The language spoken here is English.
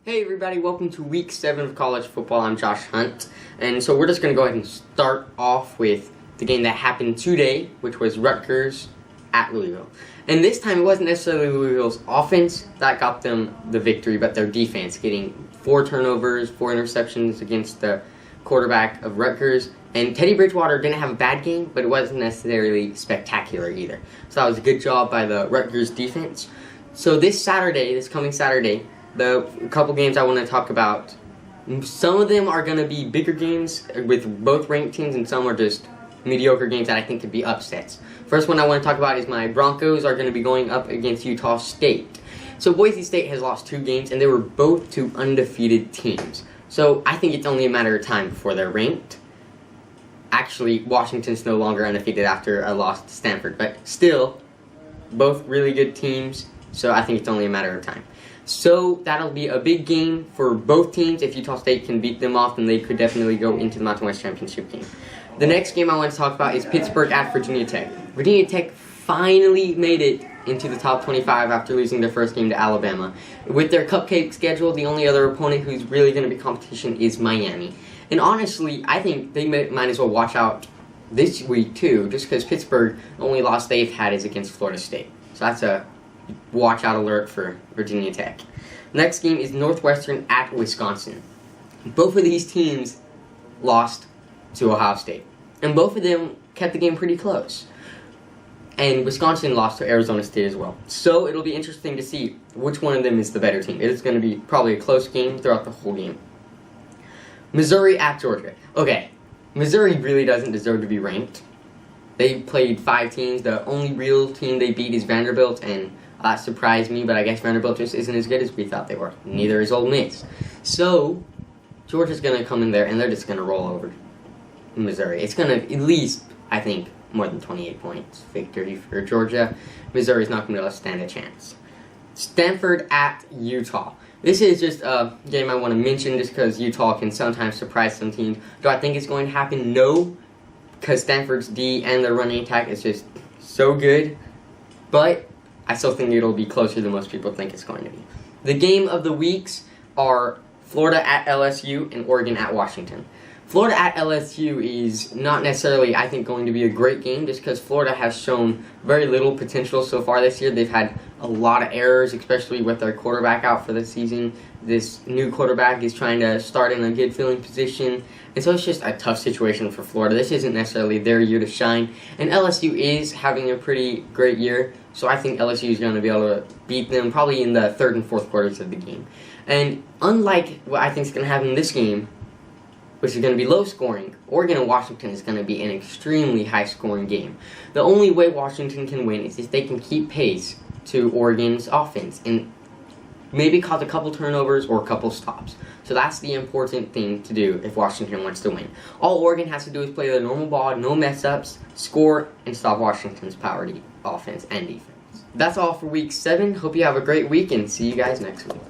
Hey everybody, welcome to week 7 of college football. I'm Josh Hunt, and so we're just going to go ahead and start off with the game that happened today, which was Rutgers at Louisville. And this time it wasn't necessarily Louisville's offense that got them the victory, but their defense, getting 4 turnovers, 4 interceptions against the quarterback of Rutgers. And Teddy Bridgewater didn't have a bad game, but it wasn't necessarily spectacular either. So that was a good job by the Rutgers defense. So this coming Saturday, the couple games I want to talk about, some of them are going to be bigger games with both ranked teams, and some are just mediocre games that I think could be upsets. First one I want to talk about is my Broncos are going to be going up against Utah State. So Boise State has lost 2 games, and they were both to undefeated teams. So I think it's only a matter of time before they're ranked. Actually, Washington's no longer undefeated after a loss to Stanford, but still, both really good teams, so I think it's only a matter of time. So that'll be a big game for both teams. If Utah State can beat them off, then they could definitely go into the Mountain West Championship game. The next game I want to talk about is Pittsburgh at Virginia Tech. Virginia Tech finally made it into the top 25 after losing their first game to Alabama. With their cupcake schedule, the only other opponent who's really going to be competition is Miami. And honestly, I think they might as well watch out this week too, just because Pittsburgh, the only loss they've had is against Florida State. So that's a watch out alert for Virginia Tech. Next game is Northwestern at Wisconsin. Both of these teams lost to Ohio State, and both of them kept the game pretty close. And Wisconsin lost to Arizona State as well. So it'll be interesting to see which one of them is the better team. It's going to be probably a close game throughout the whole game. Missouri at Georgia. Okay, Missouri really doesn't deserve to be ranked. They played 5 teams. The only real team they beat is Vanderbilt, and that surprised me, but I guess Vanderbilt just isn't as good as we thought they were. Neither is Ole Miss. So, Georgia's going to come in there, and they're just going to roll over Missouri. It's going to at least, I think, more than 28 points victory for Georgia. Missouri's not going to stand a chance. Stanford at Utah. This is just a game I want to mention just because Utah can sometimes surprise some teams. Do I think it's going to happen? No, because Stanford's D and their running attack is just so good. But I still think it'll be closer than most people think it's going to be. The game of the weeks are Florida at LSU and Oregon at Washington. Florida at LSU is not necessarily, I think, going to be a great game just because Florida has shown very little potential so far this year. They've had a lot of errors, especially with their quarterback out for the season. This new quarterback is trying to start in a good feeling position, and so it's just a tough situation for Florida. This isn't necessarily their year to shine, and LSU is having a pretty great year, so I think LSU is going to be able to beat them probably in the 3rd and 4th quarters of the game. And unlike what I think is going to happen in this game, which is going to be low scoring, Oregon and Washington is going to be an extremely high scoring game. The only way Washington can win is if they can keep pace to Oregon's offense and maybe cause a couple turnovers or a couple stops. So that's the important thing to do if Washington wants to win. All Oregon has to do is play their normal ball, no mess ups, score, and stop Washington's power offense and defense. That's all for week 7. Hope you have a great week and see you guys next week.